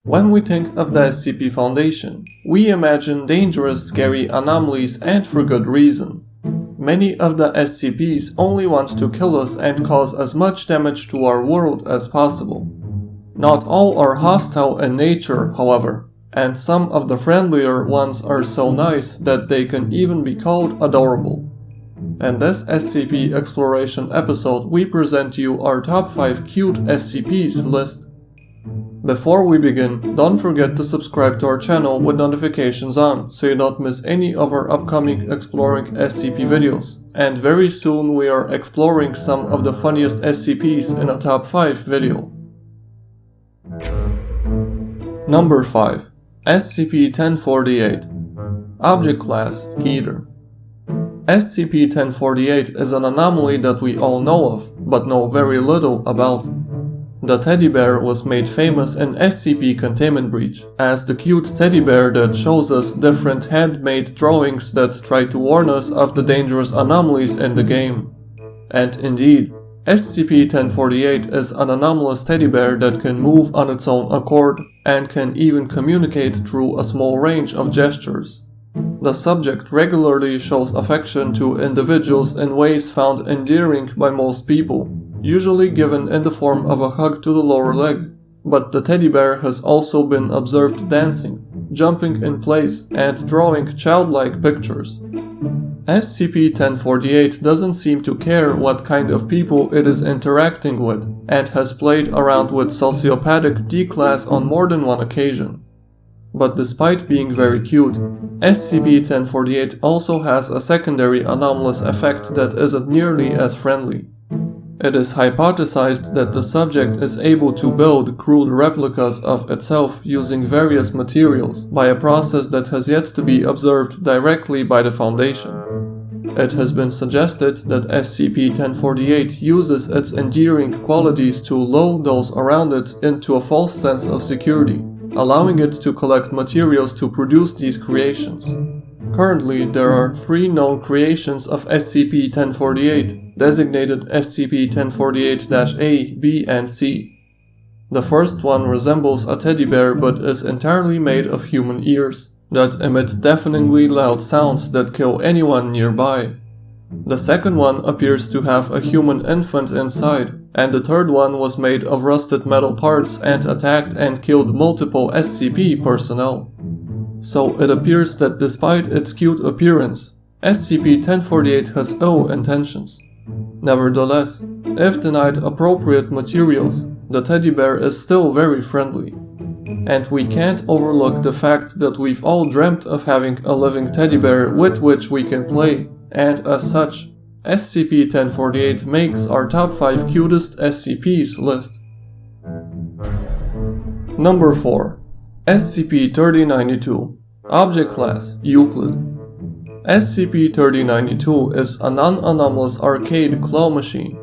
When we think of the SCP Foundation, we imagine dangerous, scary anomalies, and for good reason. Many of the SCPs only want to kill us and cause as much damage to our world as possible. Not all are hostile in nature, however, and some of the friendlier ones are so nice that they can even be called adorable. In this SCP Exploration episode, we present you our top 5 Cute SCPs list. Before we begin, don't forget to subscribe to our channel with notifications on so you don't miss any of our upcoming Exploring SCP videos. And very soon we are exploring some of the funniest SCPs in a top 5 video. Number 5. SCP-1048. Object Class Keter. SCP-1048 is an anomaly that we all know of, but know very little about. The teddy bear was made famous in SCP Containment Breach as the cute teddy bear that shows us different handmade drawings that try to warn us of the dangerous anomalies in the game. And indeed, SCP-1048 is an anomalous teddy bear that can move on its own accord and can even communicate through a small range of gestures. The subject regularly shows affection to individuals in ways found endearing by most people, usually given in the form of a hug to the lower leg, but the teddy bear has also been observed dancing, jumping in place, and drawing childlike pictures. SCP-1048 doesn't seem to care what kind of people it is interacting with, and has played around with sociopathic D-Class on more than one occasion. But despite being very cute, SCP-1048 also has a secondary anomalous effect that isn't nearly as friendly. It is hypothesized that the subject is able to build crude replicas of itself using various materials by a process that has yet to be observed directly by the Foundation. It has been suggested that SCP-1048 uses its endearing qualities to lull those around it into a false sense of security, allowing it to collect materials to produce these creations. Currently, there are 3 known creations of SCP-1048, designated SCP-1048-A, B, and C. The first one resembles a teddy bear but is entirely made of human ears that emit deafeningly loud sounds that kill anyone nearby. The second one appears to have a human infant inside, and the third one was made of rusted metal parts and attacked and killed multiple SCP personnel. So it appears that despite its cute appearance, SCP-1048 has ill intentions. Nevertheless, if denied appropriate materials, the teddy bear is still very friendly. And we can't overlook the fact that we've all dreamt of having a living teddy bear with which we can play, and as such, SCP-1048 makes our top 5 cutest SCPs list. Number 4. SCP-3092. Object Class Euclid. SCP-3092 is a non-anomalous arcade claw machine.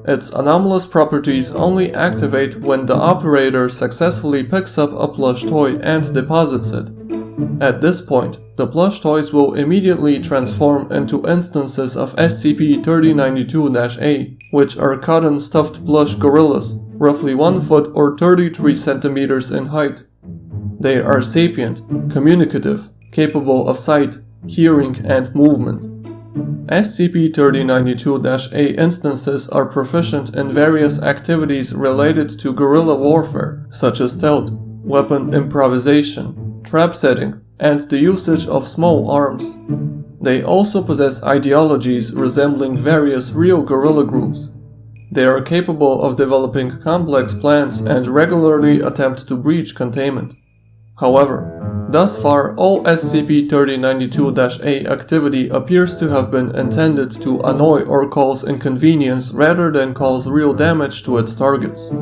Its anomalous properties only activate when the operator successfully picks up a plush toy and deposits it. At this point, the plush toys will immediately transform into instances of SCP-3092-A, which are cotton stuffed plush gorillas, roughly 1 foot or 33 centimeters in height. They are sapient, communicative, capable of sight, hearing, and movement. SCP-3092-A instances are proficient in various activities related to guerrilla warfare, such as stealth, weapon improvisation, trap setting, and the usage of small arms. They also possess ideologies resembling various real guerrilla groups. They are capable of developing complex plans and regularly attempt to breach containment. However, thus far all SCP-3092-A activity appears to have been intended to annoy or cause inconvenience rather than cause real damage to its targets.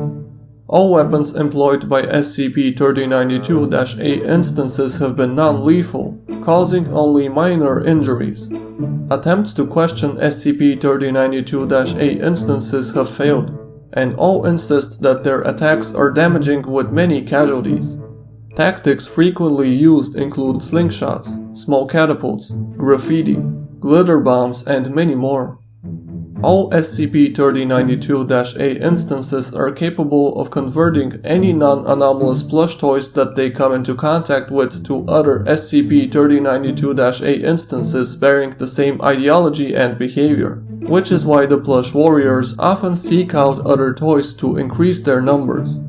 All weapons employed by SCP-3092-A instances have been non-lethal, causing only minor injuries. Attempts to question SCP-3092-A instances have failed, and all insist that their attacks are damaging with many casualties. Tactics frequently used include slingshots, small catapults, graffiti, glitter bombs, and many more. All SCP-3092-A instances are capable of converting any non-anomalous plush toys that they come into contact with to other SCP-3092-A instances bearing the same ideology and behavior, which is why the plush warriors often seek out other toys to increase their numbers.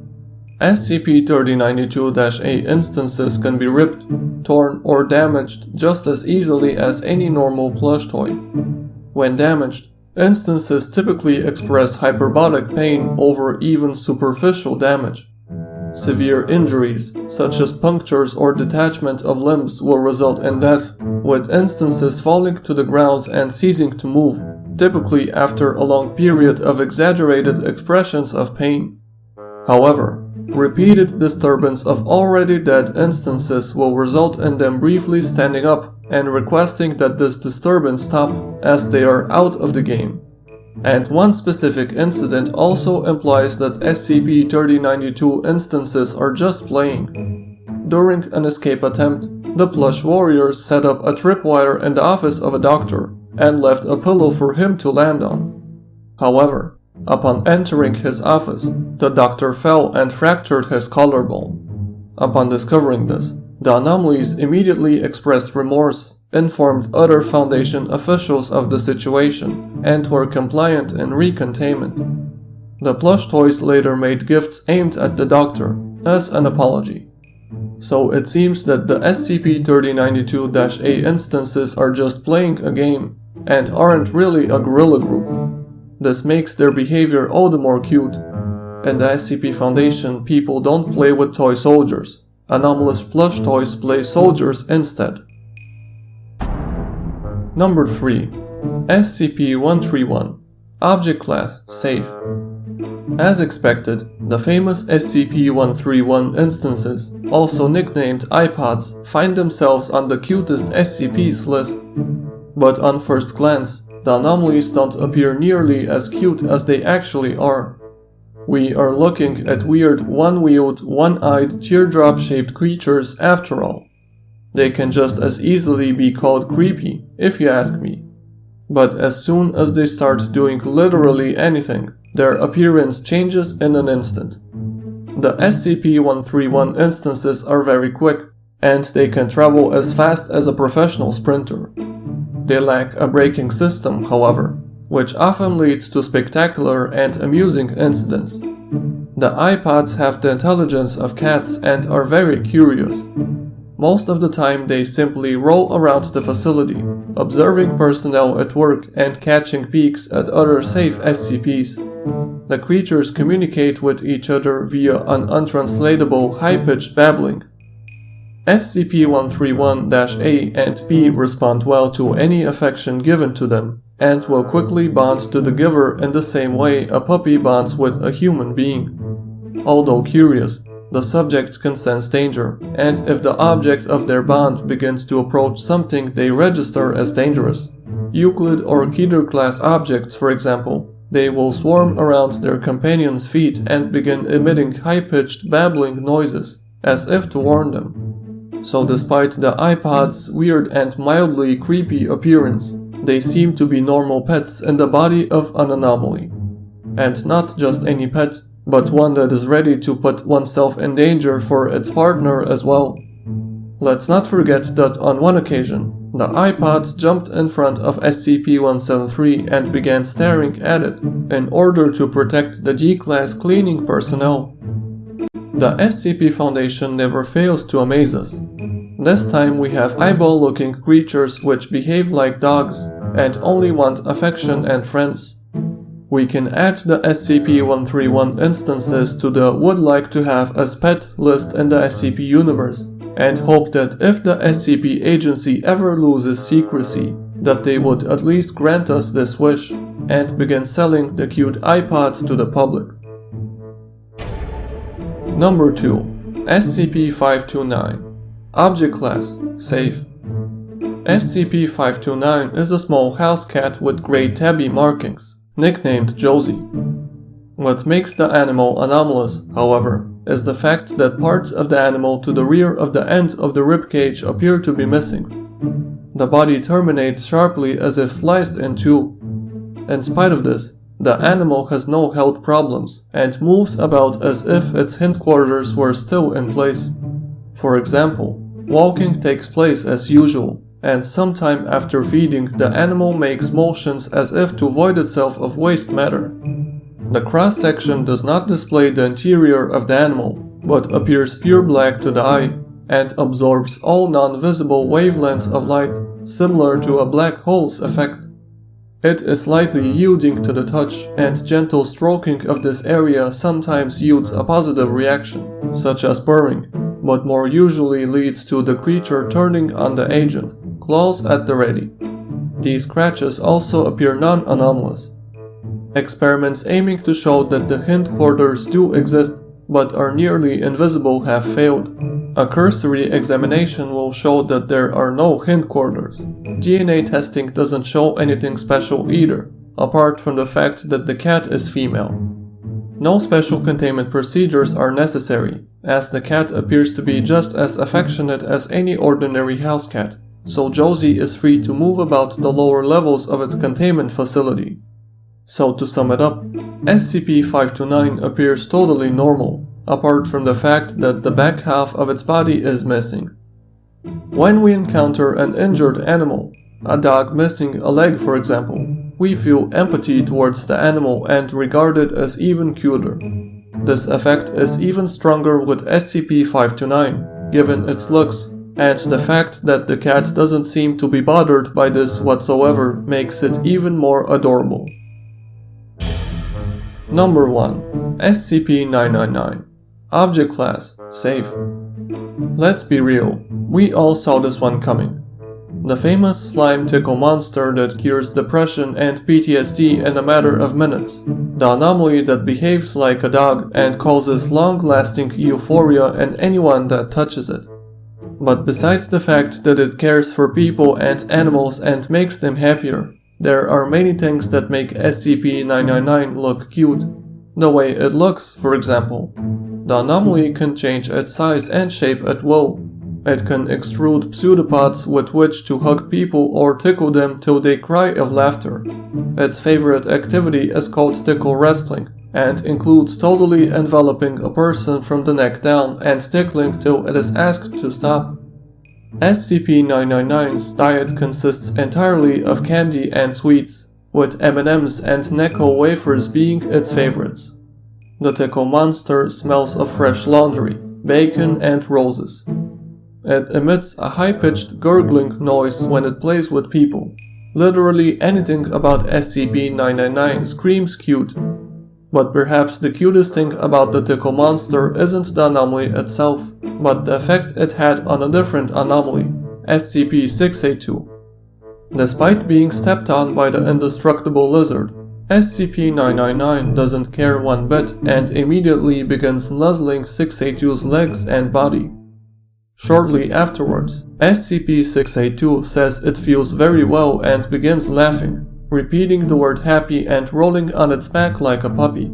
SCP-3092-A instances can be ripped, torn, or damaged just as easily as any normal plush toy. When damaged, instances typically express hyperbolic pain over even superficial damage. Severe injuries, such as punctures or detachment of limbs, will result in death, with instances falling to the ground and ceasing to move, typically after a long period of exaggerated expressions of pain. However, repeated disturbance of already dead instances will result in them briefly standing up and requesting that this disturbance stop as they are out of the game. And one specific incident also implies that SCP-3092 instances are just playing. During an escape attempt, the plush warriors set up a tripwire in the office of a doctor and left a pillow for him to land on. However, upon entering his office, the doctor fell and fractured his collarbone. Upon discovering this, the anomalies immediately expressed remorse, informed other Foundation officials of the situation, and were compliant in recontainment. The plush toys later made gifts aimed at the doctor, as an apology. So it seems that the SCP-3092-A instances are just playing a game, and aren't really a guerrilla group. This makes their behavior all the more cute. In the SCP Foundation, people don't play with toy soldiers. Anomalous plush toys play soldiers instead. Number 3. SCP-131. Object Class Safe. As expected, the famous SCP-131 instances, also nicknamed iPods, find themselves on the cutest SCPs list. But on first glance, the anomalies don't appear nearly as cute as they actually are. We are looking at weird one-wheeled, one-eyed, teardrop-shaped creatures after all. They can just as easily be called creepy, if you ask me. But as soon as they start doing literally anything, their appearance changes in an instant. The SCP-131 instances are very quick, and they can travel as fast as a professional sprinter. They lack a braking system, however, which often leads to spectacular and amusing incidents. The iPods have the intelligence of cats and are very curious. Most of the time they simply roll around the facility, observing personnel at work and catching peeks at other safe SCPs. The creatures communicate with each other via an untranslatable high-pitched babbling. SCP-131-A and B respond well to any affection given to them, and will quickly bond to the giver in the same way a puppy bonds with a human being. Although curious, the subjects can sense danger, and if the object of their bond begins to approach something they register as dangerous, Euclid or Keter class objects for example, they will swarm around their companion's feet and begin emitting high-pitched babbling noises, as if to warn them. So despite the iPod's weird and mildly creepy appearance, they seem to be normal pets in the body of an anomaly. And not just any pet, but one that is ready to put oneself in danger for its partner as well. Let's not forget that on one occasion, the iPods jumped in front of SCP-173 and began staring at it, in order to protect the G-Class cleaning personnel. The SCP Foundation never fails to amaze us. This time we have eyeball-looking creatures which behave like dogs, and only want affection and friends. We can add the SCP-131 instances to the would like to have as pet list in the SCP universe, and hope that if the SCP agency ever loses secrecy, that they would at least grant us this wish, and begin selling the cute iPods to the public. Number 2. SCP-529. Object Class Safe. SCP-529 is a small house cat with gray tabby markings, nicknamed Josie. What makes the animal anomalous, however, is the fact that parts of the animal to the rear of the end of the ribcage appear to be missing. The body terminates sharply as if sliced in two. In spite of this, the animal has no health problems and moves about as if its hindquarters were still in place. For example, walking takes place as usual, and sometime after feeding, the animal makes motions as if to void itself of waste matter. The cross-section does not display the interior of the animal, but appears pure black to the eye, and absorbs all non-visible wavelengths of light, similar to a black hole's effect. It is slightly yielding to the touch, and gentle stroking of this area sometimes yields a positive reaction, such as purring, but more usually leads to the creature turning on the agent, claws at the ready. These scratches also appear non-anomalous. Experiments aiming to show that the hindquarters do exist but are nearly invisible have failed. A cursory examination will show that there are no hindquarters. DNA testing doesn't show anything special either, apart from the fact that the cat is female. No special containment procedures are necessary, as the cat appears to be just as affectionate as any ordinary house cat, so Josie is free to move about the lower levels of its containment facility. So to sum it up, SCP-529 appears totally normal, apart from the fact that the back half of its body is missing. When we encounter an injured animal, a dog missing a leg for example, we feel empathy towards the animal and regard it as even cuter. This effect is even stronger with SCP-529, given its looks, and the fact that the cat doesn't seem to be bothered by this whatsoever makes it even more adorable. Number 1. SCP-999. Object Class: Safe. Let's be real, we all saw this one coming. The famous slime tickle monster that cures depression and PTSD in a matter of minutes. The anomaly that behaves like a dog and causes long-lasting euphoria in anyone that touches it. But besides the fact that it cares for people and animals and makes them happier, there are many things that make SCP-999 look cute. The way it looks, for example. The anomaly can change its size and shape at will. It can extrude pseudopods with which to hug people or tickle them till they cry of laughter. Its favorite activity is called tickle wrestling, and includes totally enveloping a person from the neck down and tickling till it is asked to stop. SCP-999's diet consists entirely of candy and sweets, with M&Ms and Necco wafers being its favorites. The tickle monster smells of fresh laundry, bacon and roses. It emits a high-pitched gurgling noise when it plays with people. Literally anything about SCP-999 screams cute. But perhaps the cutest thing about the tickle monster isn't the anomaly itself, but the effect it had on a different anomaly, SCP-682. Despite being stepped on by the indestructible lizard, SCP-999 doesn't care one bit and immediately begins nuzzling 682's legs and body. Shortly afterwards, SCP-682 says it feels very well and begins laughing, repeating the word happy and rolling on its back like a puppy.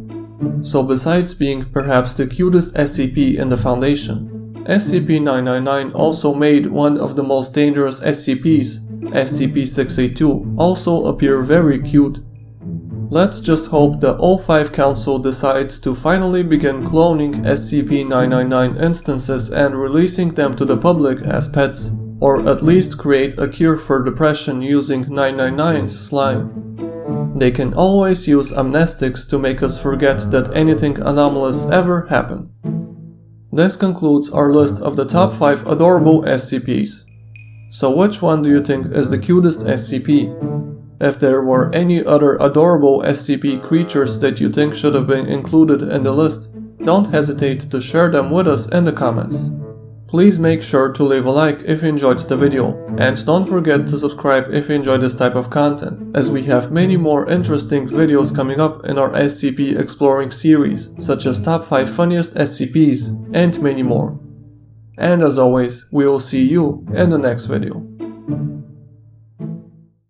So besides being perhaps the cutest SCP in the Foundation, SCP-999 also made one of the most dangerous SCPs, SCP-682, also appear very cute. Let's just hope the O5 Council decides to finally begin cloning SCP-999 instances and releasing them to the public as pets, or at least create a cure for depression using 999's slime. They can always use amnestics to make us forget that anything anomalous ever happened. This concludes our list of the top 5 adorable SCPs. So which one do you think is the cutest SCP? If there were any other adorable SCP creatures that you think should have been included in the list, don't hesitate to share them with us in the comments. Please make sure to leave a like if you enjoyed the video, and don't forget to subscribe if you enjoy this type of content, as we have many more interesting videos coming up in our SCP Exploring series, such as Top 5 Funniest SCPs, and many more. And as always, we will see you in the next video.